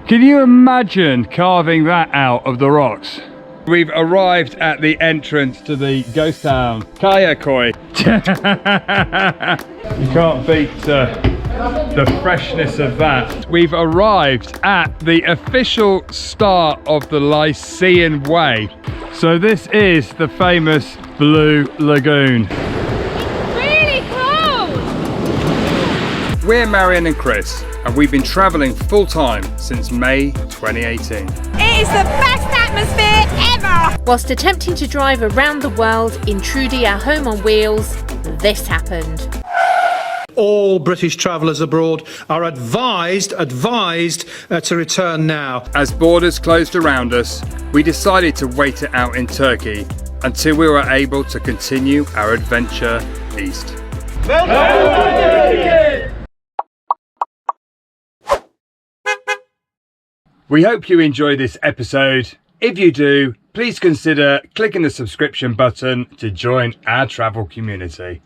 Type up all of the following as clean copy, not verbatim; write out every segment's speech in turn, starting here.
Can you imagine carving that out of the rocks? We've arrived at the entrance to the ghost town, Kayakoi. You can't beat the freshness of that. We've arrived at the official start of the Lycian Way. So this is the famous Blue Lagoon. It's really cold! We're Marion and Chris, and we've been travelling full time since May 2018. It is the best atmosphere ever! Whilst attempting to drive around the world in Trudy, our home on wheels, this happened. All British travellers abroad are advised to return now. As borders closed around us, we decided to wait it out in Turkey until we were able to continue our adventure east. We hope you enjoy this episode. If you do, please consider clicking the subscription button to join our travel community.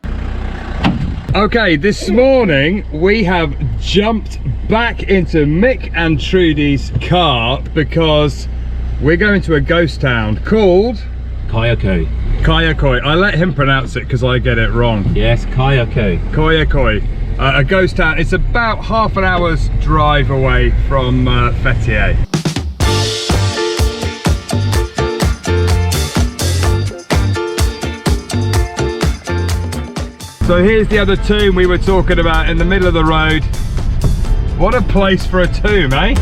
Okay, this morning we have jumped back into Mick and Trudy's car because we're going to a ghost town called Kayakoi. Kayakoi. I let him pronounce it because I get it wrong. Yes, Kayakoi. Kayakoi. A ghost town. It's about half an hour's drive away from Fethiye. So here's the other tomb we were talking about in the middle of the road. What a place for a tomb, eh?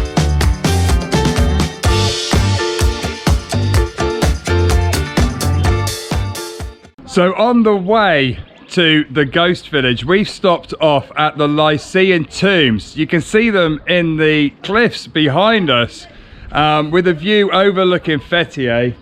So on the way to the ghost village, we've stopped off at the Lycian tombs. You can see them in the cliffs behind us with a view overlooking Fethiye.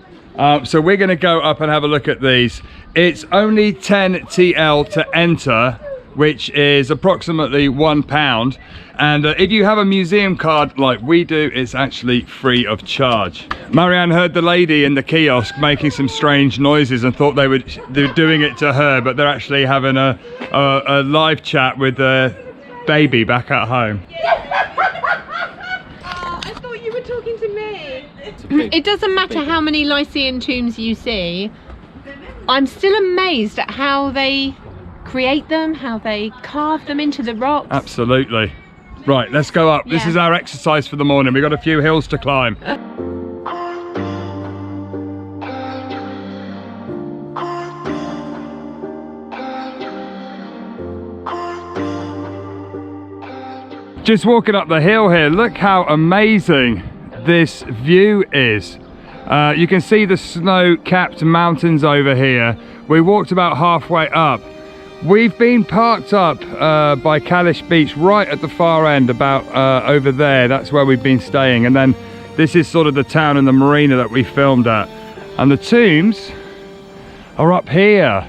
So we're going to go up and have a look at these. It's only 10 TL to enter, which is approximately £1. And if you have a museum card like we do, it's actually free of charge. Marianne heard the lady in the kiosk making some strange noises and thought they were doing it to her, but they're actually having a live chat with the baby back at home. I thought you were talking to me. It doesn't matter how many Lycian tombs you see. I'm still amazed at how they create them, how they carve them into the rocks. Absolutely. Right, let's go up. This is our exercise for the morning. We've got a few hills to climb. Just walking up the hill here, look how amazing this view is. You can see the snow-capped mountains over here. We walked about halfway up. We've been parked up by Kalish Beach right at the far end, about over there. That's where we've been staying. And then this is sort of the town and the marina that we filmed at. And the tombs are up here.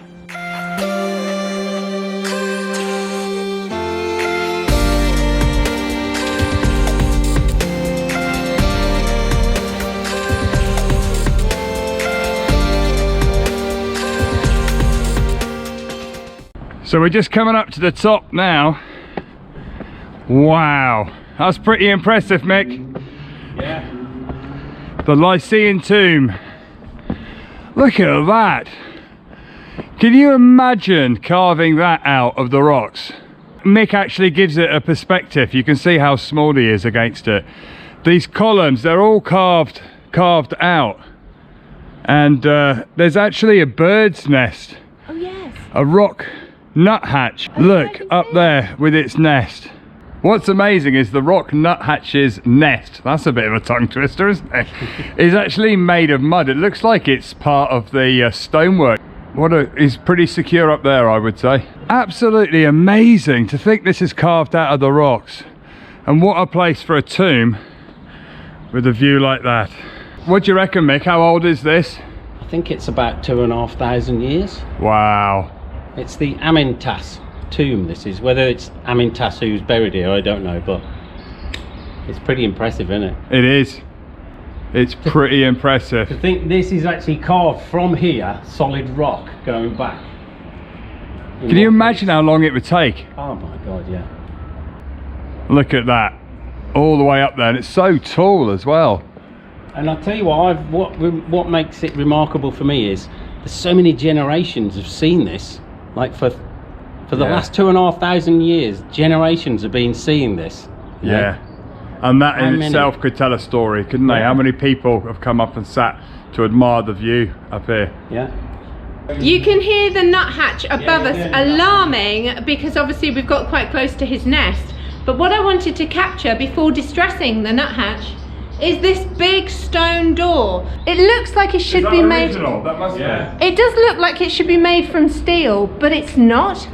So we're just coming up to the top now. Wow, that's pretty impressive, Mick. Yeah. The Lycian tomb. Look at that. Can you imagine carving that out of the rocks? Mick actually gives it a perspective. You can see how small he is against it. These columns, they're all carved out. And there's actually a bird's nest. Oh yes. A rock nuthatch, look up there with its nest. What's amazing is the rock nuthatch's nest, that's a bit of a tongue twister, isn't it? Is actually made of mud. It looks like it's part of the stonework. Is pretty secure up there, I would say. Absolutely amazing to think this is carved out of the rocks. And what a place for a tomb with a view like that. What do you reckon, Mick? How old is this? I think it's about 2,500 years. Wow. It's the Amintas tomb, this is. Whether it's Amintas who's buried here, I don't know, but it's pretty impressive, isn't it? It is. It's pretty impressive. I think this is actually carved from here, solid rock going back. Can you imagine how long it would take? Oh my God, yeah. Look at that. all the way up there, and it's so tall as well. And I'll tell you what makes it remarkable for me is there's so many generations have seen this. Like for the last 2,500 years, generations have been seeing this. Yeah. And that in itself could tell a story, couldn't they? How many people have come up and sat to admire the view up here? Yeah. You can hear the nuthatch above us alarming because obviously we've got quite close to his nest. But what I wanted to capture before distressing the nuthatch is this big stone door. It looks like it should be made. That must be. It does look like it should be made from steel, but it's not.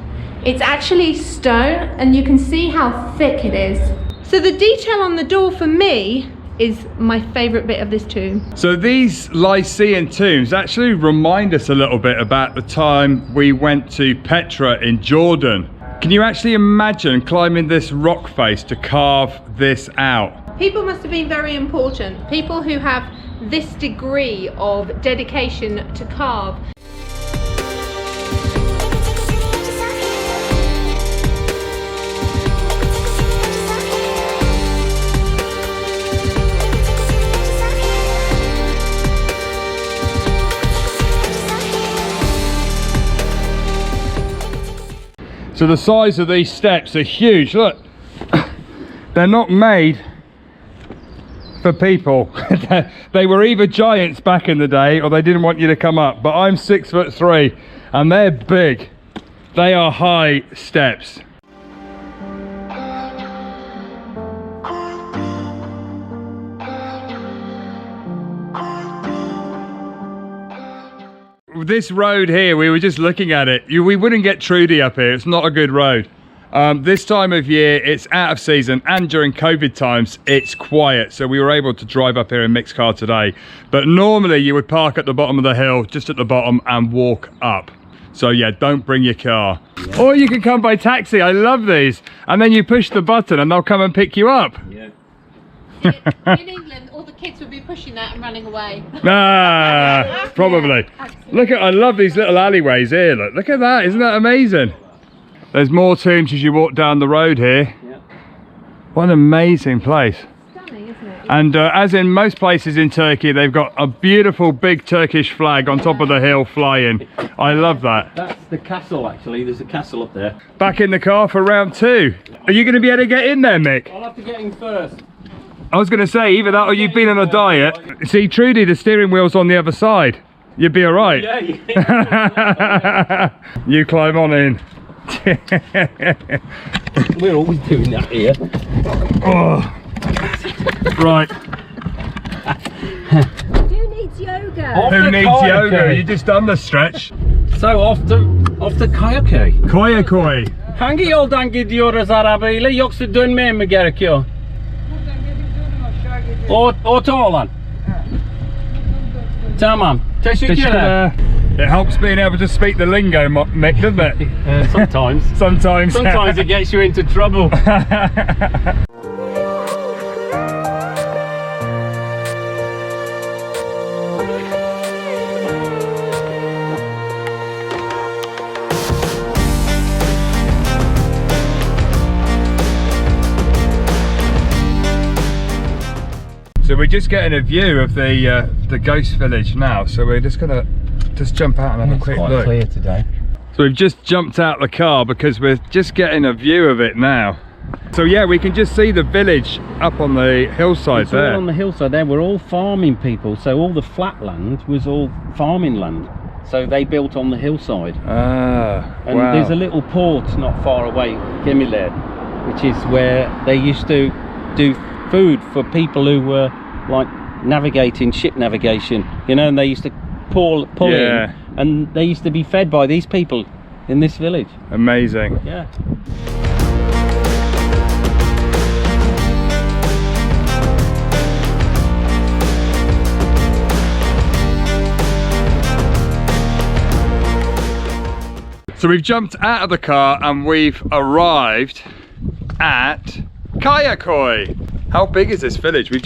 It's actually stone, and you can see how thick it is. So the detail on the door for me is my favourite bit of this tomb. So these Lycian tombs actually remind us a little bit about the time we went to Petra in Jordan. Can you actually imagine climbing this rock face to carve this out? People must have been very important. People who have this degree of dedication to carve. So the size of these steps are huge. Look, they're not made for people. They were either giants back in the day or they didn't want you to come up. But I'm 6'3" and they're big. They are high steps. This road here, we were just looking at it. We wouldn't get Trudy up here. It's not a good road. This time of year, it's out of season, and during COVID times, it's quiet. So we were able to drive up here in mixed car today. But normally you would park at the bottom of the hill, just at the bottom, and walk up. So yeah, don't bring your car. Yeah. Or you can come by taxi. I love these. And then you push the button and they'll come and pick you up. Yeah. In England, all the kids would be pushing that and running away. Ah, probably. Look at, I love these little alleyways here. Look at that. Isn't that amazing? There's more tombs as you walk down the road here. Yeah. What an amazing place. Stunning, isn't it? And as in most places in Turkey, they've got a beautiful big Turkish flag on top of the hill flying. I love that. That's the castle, actually. There's a castle up there. Back in the car for round 2. Are you going to be able to get in there, Mick? I'll have to get in first. I was going to say, either that or you've been on a diet. See, Trudy, the steering wheel's on the other side. You'd be all right. Yeah. You climb on in. We're always doing that here. Oh. Right. Who needs yoga? Who needs yoga? You just done the stretch. So off the Kayakay. Koyakoy. Hangi yoldan gidiyoruz arabayla yoksa dönmeye mi gerekiyor? Oto olan. Tamam. Teşekkürler. It helps being able to speak the lingo, Mick, doesn't it? Sometimes. Sometimes. Sometimes it gets you into trouble. So we're just getting a view of the ghost village now. So we're just gonna jump out and have a quick look. It's quite clear today. So we've just jumped out the car because we're just getting a view of it now. So yeah, we can just see the village up on the hillside It's there. all on the hillside there. We're all farming people, so all the flat land was all farming land. So they built on the hillside. Ah, And wow. there's a little port not far away, Gemiler, which is where they used to do food for people who were like navigating, ship navigation, you know, and they used to pull in, and they used to be fed by these people in this village. Amazing. Yeah. So we've jumped out of the car and we've arrived at Kayakay. How big is this village? We're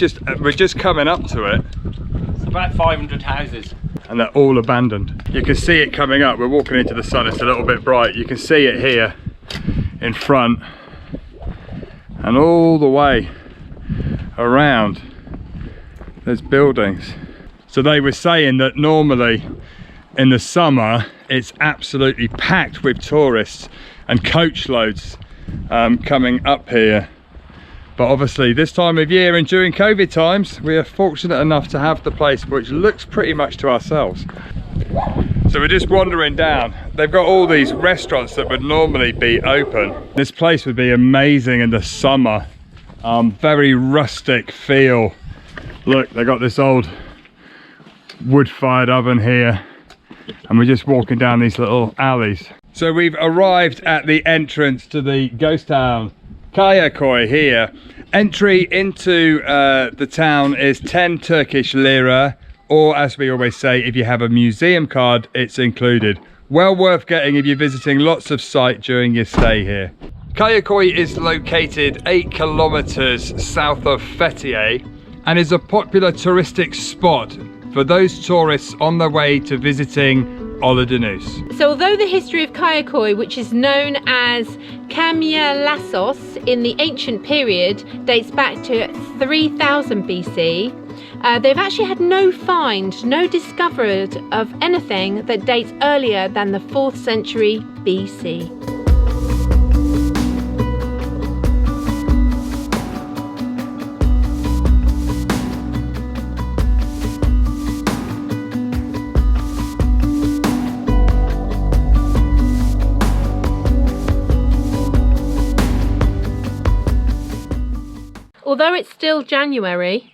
just coming up to it. It's about 500 houses. And they're all abandoned. You can see it coming up. We're walking into the sun, it's a little bit bright. You can see it here in front and all the way around. There's buildings. So they were saying that normally in the summer it's absolutely packed with tourists and coach loads coming up here. But obviously this time of year and during COVID times, we are fortunate enough to have the place which looks pretty much to ourselves. So we're just wandering down. They've got all these restaurants that would normally be open. This place would be amazing in the summer. Very rustic feel. Look, they got this old wood-fired oven here. And we're just walking down these little alleys. So we've arrived at the entrance to the ghost town Kayaköy here. Entry into the town is 10 Turkish lira, or as we always say, if you have a museum card, it's included. Well worth getting if you're visiting lots of sight during your stay here. Kayaköy is located 8 kilometers south of Fethiye and is a popular touristic spot for those tourists on their way to visiting Ölüdeniz. So although the history of Kayaköy, which is known as Kamyalasos in the ancient period, dates back to 3000 BC, they've actually had no discovery of anything that dates earlier than the 4th century BC. Although it's still January,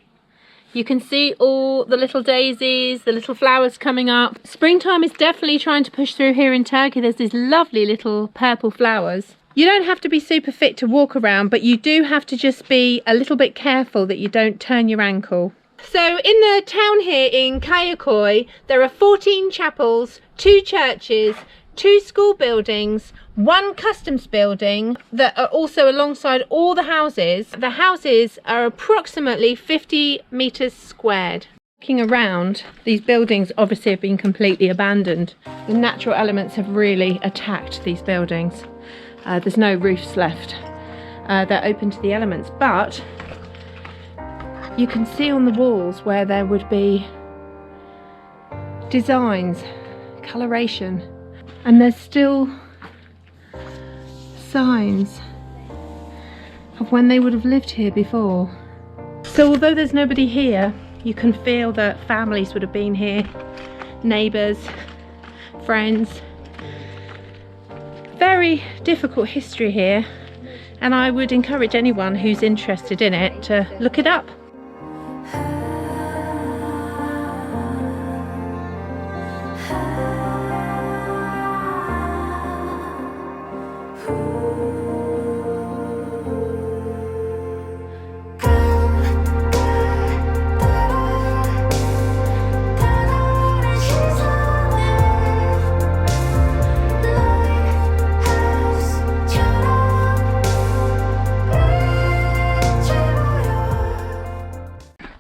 you can see all the little daisies, the little flowers coming up. Springtime is definitely trying to push through here in Turkey. There's these lovely little purple flowers. You don't have to be super fit to walk around, but you do have to just be a little bit careful that you don't turn your ankle. So in the town here in Kayaköy, there are 14 chapels, 2 churches, 2 school buildings, 1 customs building that are also alongside all the houses. The houses are approximately 50 meters squared. Looking around, these buildings obviously have been completely abandoned. The natural elements have really attacked these buildings. There's no roofs left. They're open to the elements, but you can see on the walls where there would be designs, coloration, and there's still signs of when they would have lived here before. So although there's nobody here, you can feel that families would have been here, neighbours, friends. Very difficult history here, and I would encourage anyone who's interested in it to look it up.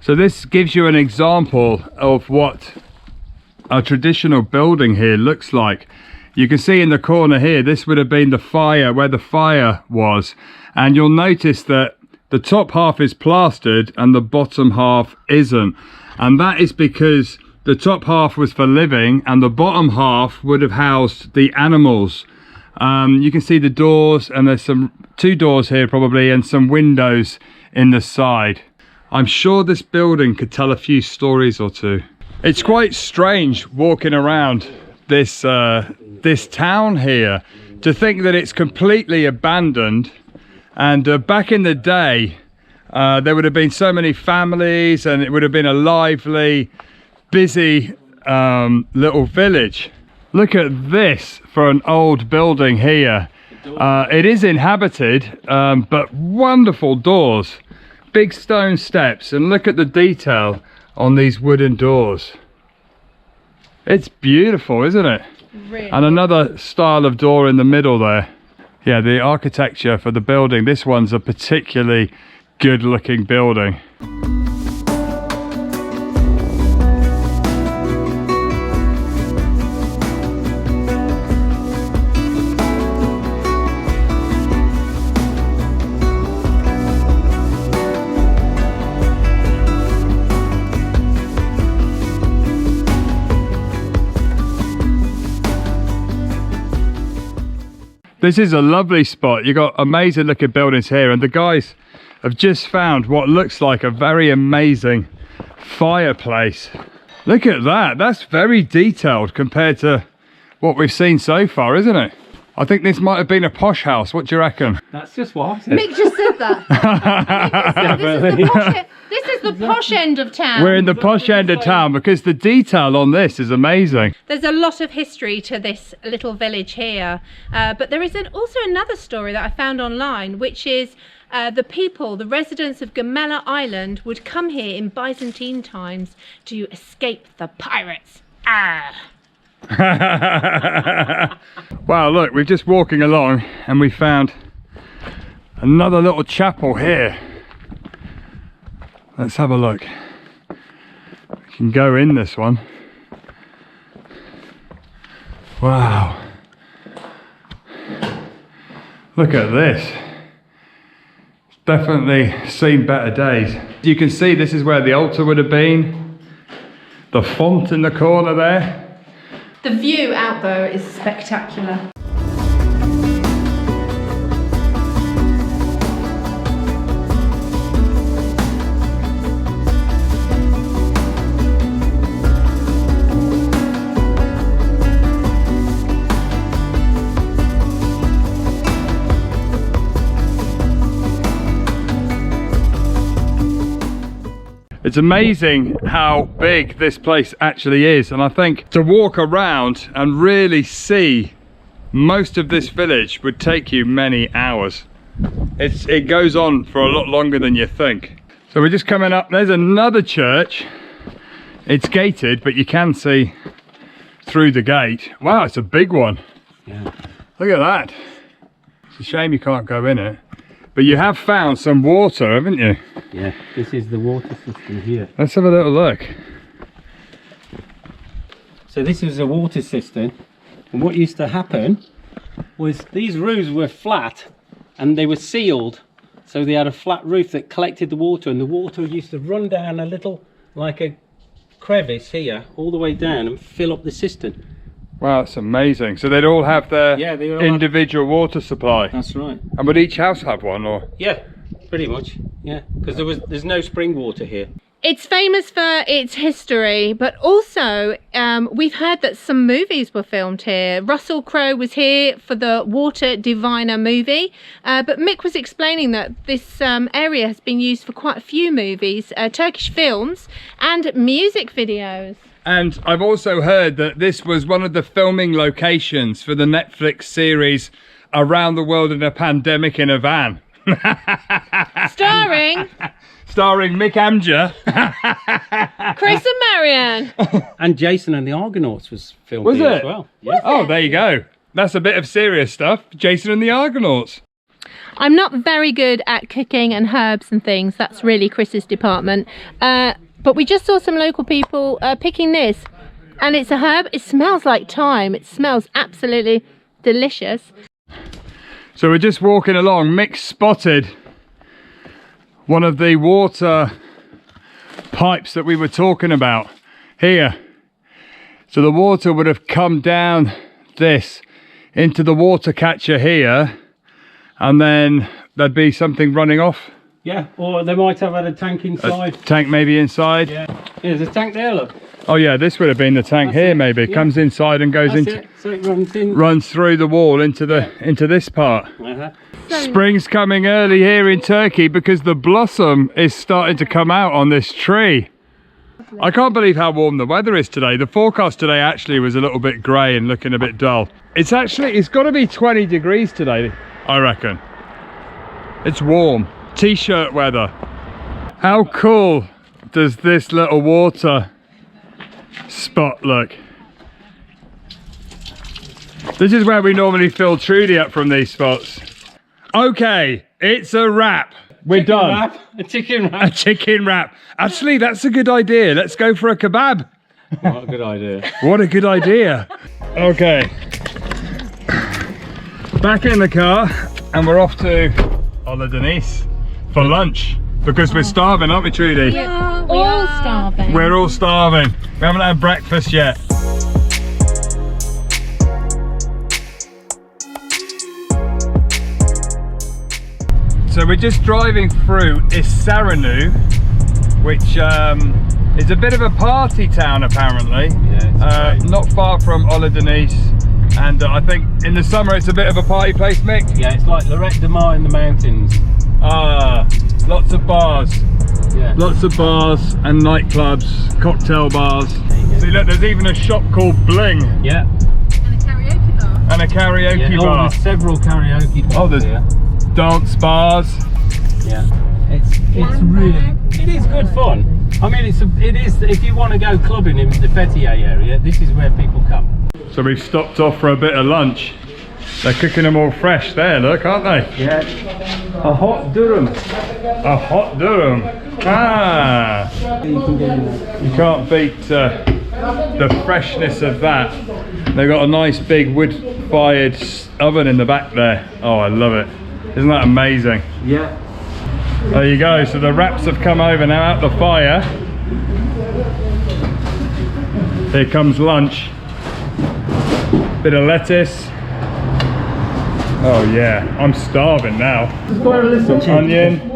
So this gives you an example of what a traditional building here looks like. You can see in the corner here, this would have been the fire, where the fire was. And you'll notice that the top half is plastered and the bottom half isn't. And that is because the top half was for living and the bottom half would have housed the animals. You can see the doors, and there's 2 doors here probably, and some windows in the side. I'm sure this building could tell a few stories or 2. It's quite strange walking around this this town here, to think that it's completely abandoned, and back in the day there would have been so many families and it would have been a lively, busy little village. Look at this for an old building here. It is inhabited, but wonderful doors. Big stone steps, and look at the detail on these wooden doors. It's beautiful, isn't it? Really? And another style of door in the middle there. Yeah, the architecture for the building, this one's a particularly good looking building. This is a lovely spot. You've got amazing looking buildings here, and the guys have just found what looks like a very amazing fireplace. Look at that. That's very detailed compared to what we've seen so far, isn't it? I think this might have been a posh house. What do you reckon? That's just what I said. Mick just said that. This is the posh end of town. We're in the posh end of town because the detail on this is amazing. There's a lot of history to this little village here, but there is also another story that I found online, which is the residents of Gamela Island would come here in Byzantine times to escape the pirates. Wow, look, we're just walking along and we found another little chapel here. Let's have a look. We can go in this one. Wow. Look at this. It's definitely seen better days. You can see this is where the altar would have been. The font in the corner there. The view out though is spectacular. It's amazing how big this place actually is, and I think to walk around and really see most of this village would take you many hours. It goes on for a lot longer than you think. So we're just coming up, there's another church. It's gated, but you can see through the gate. Wow, it's a big one. Yeah. Look at that. It's a shame you can't go in it. But you have found some water, haven't you? Yeah, this is the water system here. Let's have a little look. So this is a water system, and what used to happen was these roofs were flat and they were sealed, so they had a flat roof that collected the water, and the water used to run down a little, like a crevice here, all the way down and fill up the cistern. Wow, that's amazing. So they'd all have their they all individual water supply. That's right. And would each house have one, or? Yeah, pretty much. Yeah, because there's no spring water here. It's famous for its history, but also we've heard that some movies were filmed here. Russell Crowe was here for the Water Diviner movie, but Mick was explaining that this area has been used for quite a few movies, Turkish films and music videos. And I've also heard that this was one of the filming locations for the Netflix series Around the World in a Pandemic in a Van. Starring Mick Amger. Chris and Marianne. And Jason and the Argonauts was filmed Was here it? as well. Yeah. Oh, there you go. That's a bit of serious stuff. Jason and the Argonauts. I'm not very good at cooking and herbs and things. That's really Chris's department. But we just saw some local people picking this, and it's a herb. It smells like thyme. It smells absolutely delicious. So we're just walking along. Mick spotted one of the water pipes that we were talking about here. So the water would have come down this into the water catcher here, and then there'd be something running off. Yeah, or they might have had a tank inside. A tank maybe inside. Yeah, there's a tank there, look. Oh yeah, this would have been the tank. That's here, maybe. Yeah. Comes inside and goes into. So it runs in. Runs through the wall into this part. Spring's coming early here in Turkey because the blossom is starting to come out on this tree. I can't believe how warm the weather is today. The forecast today actually was a little bit grey and looking a bit dull. It's got to be 20 degrees today, I reckon. It's warm. T-shirt weather. How cool does this little water spot look? This is where we normally fill Trudy up from these spots. Okay, it's a wrap. We're done. A chicken wrap. A chicken wrap. Actually, that's a good idea. Let's go for a kebab. What a good idea. What a good idea. Okay. Back in the car, and we're off to Ola Denise for lunch because we're starving, aren't we, Trudy? Yeah, we are all starving. We're all starving. We haven't had breakfast yet. So we're just driving through Isaranu, which is a bit of a party town apparently. Yeah, it's great. Not far from Ola-Denise, and I think in the summer it's a bit of a party place, Mick. Yeah, it's like Lorette de Mar in the mountains. Ah, lots of bars. Yeah. Lots of bars and nightclubs, cocktail bars. See, look, there's even a shop called Bling Yeah. And a karaoke bar. and a karaoke Yeah. Oh, bar. there's several karaoke bars. Oh, there's here. dance bars. Yeah. It's really, it is good fun. I mean, it is, if you want to go clubbing in the Fethiye area, this is where people come. So we've stopped off for a bit of lunch. They're cooking them all fresh there, look, aren't they? Yeah. A hot durum. A hot durum. Ah, You can get in there. you can't beat the freshness of that. They've got a nice big wood-fired oven in the back there. Oh, I love it. Isn't that amazing? Yeah. There you go. So the wraps have come over now out the fire. Here comes lunch. Bit of lettuce. Oh yeah, I'm starving now. Some onion.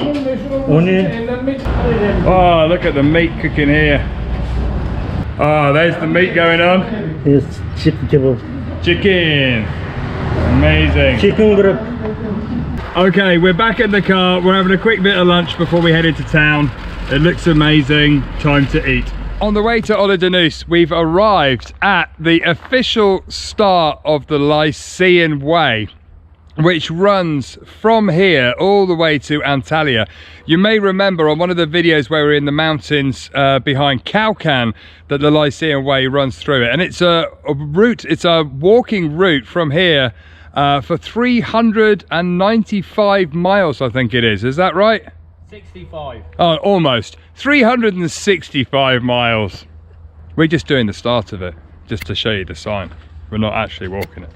Oh, look at the meat cooking here. Oh, there's the meat going on. Yes, chicken. Chicken. Amazing. Chicken group. Okay, we're back in the car. We're having a quick bit of lunch before we head into town. It looks amazing. Time to eat. On the way to Ola-Denise, we've arrived at the official start of the Lycian Way, which runs from here all the way to Antalya. You may remember on one of the videos where we're in the mountains behind Kalkan that the Lycian Way runs through it, and it's a route, it's a walking route from here for 395 miles, I think it is that right? 65. Oh, almost 365 miles. We're just doing the start of it just to show you the sign. We're not actually walking it.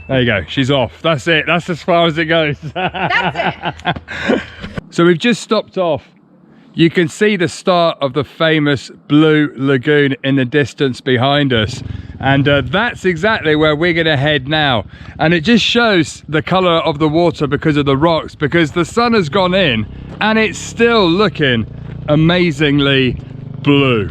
There you go, she's off. That's it, that's as far as it goes. That's it. So we've just stopped off. You can see the start of the famous Blue Lagoon in the distance behind us. And that's exactly where we're gonna head now. And it just shows the color of the water because of the rocks, because the sun has gone in and it's still looking amazingly blue.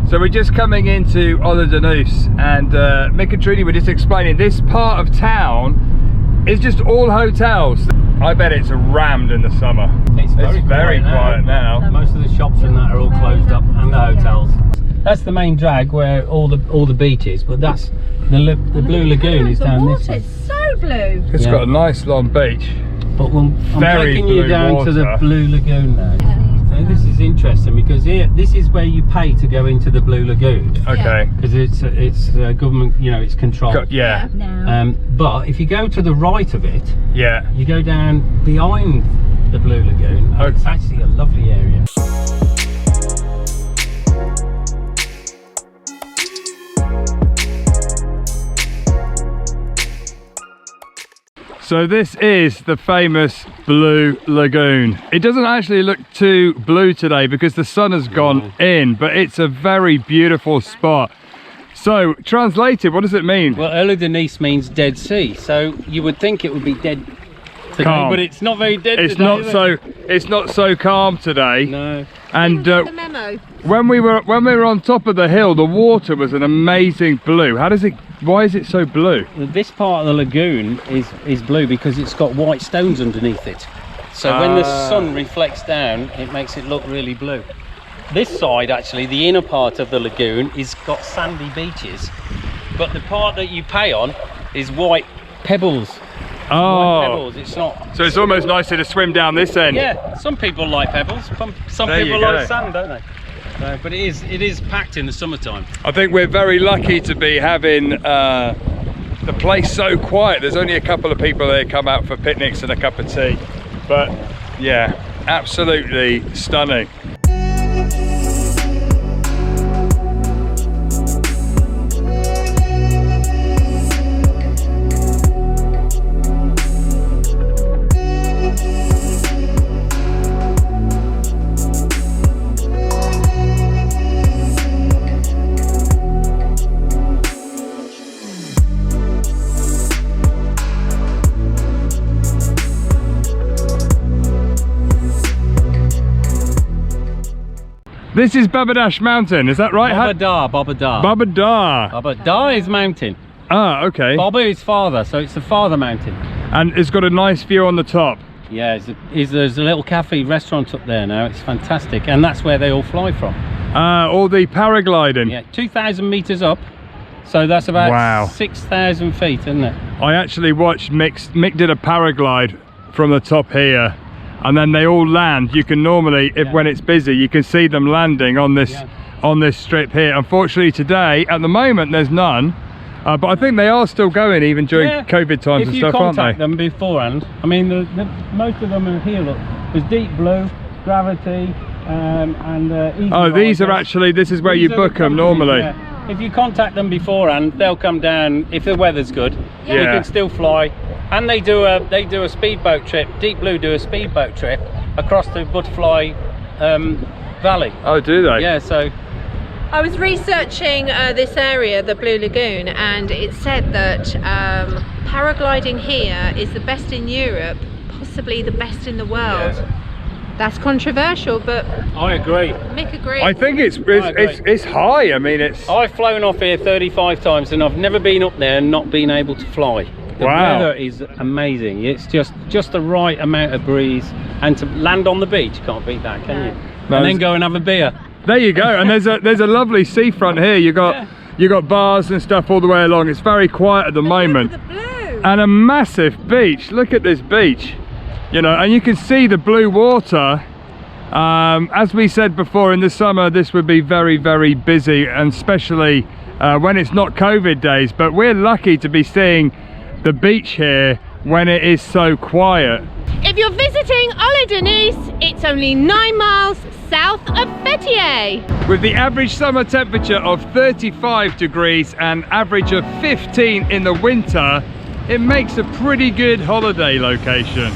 So we're just coming into Ola-Denise, and Mick and Trudy were just explaining this part of town is just all hotels. I bet it's rammed in the summer. It's very quiet now. Most of the shops and that are all closed up, and the hotels. That's the main drag where all the beaches, but that's the Blue Lagoon is down this way. The water's so blue. It's Yeah. got a nice long beach. But I'm Very taking you blue down to the water. Blue Lagoon now. So this is interesting because here, this is where you pay to go into the Blue Lagoon, Okay. because it's government, you know, it's controlled. Yeah, Now. But if you go to the right of it, yeah. you go down behind the Blue Lagoon, and it's actually a lovely area. So this is the famous Blue Lagoon. It doesn't actually look too blue today because the sun has gone in, but it's a very beautiful spot. So, translated, what does it mean? Well, Ola-Denise means Dead Sea, so you would think it would be dead today, Calm. but it's not very dead It's today, not is it? so. It's not so calm today. No. And The memo. when we were on top of the hill, the water was an amazing blue. Why is it so blue? This part of the lagoon is blue because it's got white stones underneath it. So when the sun reflects down, it makes it look really blue. This side, actually, the inner part of the lagoon, is got sandy beaches, but the part that you pay on is white pebbles. White Oh, pebbles. It's not. so it's almost nicer to swim down this end. Yeah, some people like pebbles. Some There you people go. like sand, don't they? So, but it is packed in the summertime. I think we're very lucky to be having the place so quiet. There's only a couple of people there come out for picnics and a cup of tea. But yeah, absolutely stunning. This is Babadash Mountain, is that right? Baba Da. Babada. Baba Da is mountain. Ah, okay. Baba is father, so it's the father mountain. And it's got a nice view on the top. Yeah, there's a little cafe restaurant up there now. It's fantastic, and that's where they all fly from. All the paragliding. Yeah, 2,000 meters up, so that's about Wow. 6,000 feet, isn't it? I actually watched Mick did a paraglide from the top here, and then they all land. You can normally, when it's busy, you can see them landing on this strip here. Unfortunately today, at the moment, there's none. But I think they are still going even during COVID times and stuff, aren't they? If you contact them beforehand, I mean, most of them are here, look. There's Deep Blue, Gravity, and Easy Oh, these are Riders. actually, this is where These you are the book them companies, normally. yeah. If you contact them beforehand, they'll come down if the weather's good. You Yeah. can still fly, and they do a speedboat trip. Deep Blue do a speedboat trip across the Butterfly Valley. Oh, do they? Yeah, so I was researching this area, the Blue Lagoon, and it said that paragliding here is the best in Europe, possibly the best in the world. Yeah. That's controversial, but I agree. Mick agrees. I think it's high. I mean, it's I've flown off here 35 times, and I've never been up there and not been able to fly. The Wow. weather is amazing. It's just the right amount of breeze, and to land on the beach, can't beat that, can you? No, And then it's- go and have a beer. there you go. And there's a lovely seafront here. You got bars and stuff all the way along. It's very quiet at the moment. The blue. And a massive beach. Look at this beach, you know, and you can see the blue water. As we said before, in the summer this would be very, very busy, and especially when it's not COVID days, but we're lucky to be seeing the beach here when it is so quiet. If you're visiting Ola Denise, it's only 9 miles south of Fethiye. With the average summer temperature of 35 degrees and average of 15 in the winter, it makes a pretty good holiday location.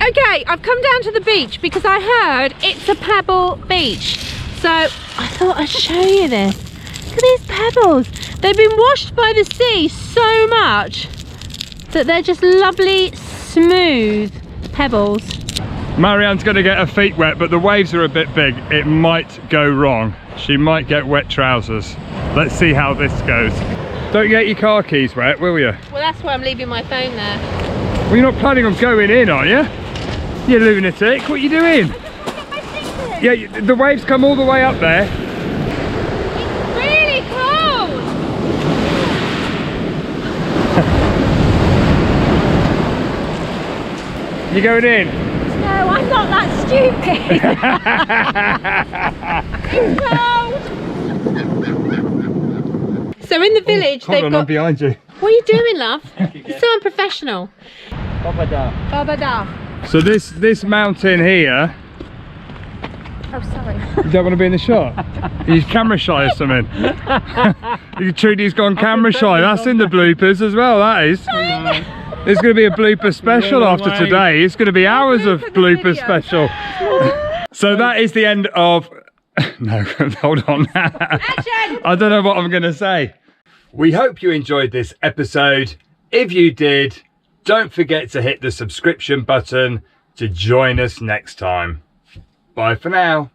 Okay, I've come down to the beach because I heard it's a pebble beach. So I thought I'd show you this. Look at these pebbles. They've been washed by the sea so much that they're just lovely, smooth pebbles. Marianne's going to get her feet wet, but the waves are a bit big. It might go wrong. She might get wet trousers. Let's see how this goes. Don't get your car keys wet, will you? Well, that's why I'm leaving my phone there. Well, you're not planning on going in, are you? You lunatic, what are you doing? Yeah, the waves come all the way up there. It's really cold. You going in? No, I'm not that stupid. It's cold. So in the village, Hold they've on, got. I'm behind you. What are you doing, love? You're so unprofessional. Baba Da. Babada. So this mountain here, Oh, sorry. you don't want to be in the shot? He's camera shy or something. Trudy's gone camera shy. That's in the bloopers as well, that is. There's going to be a blooper special after today. It's going to be hours of blooper special. So that is the end of... No, hold on. I don't know what I'm going to say. We hope you enjoyed this episode. If you did, don't forget to hit the subscription button to join us next time. Bye for now.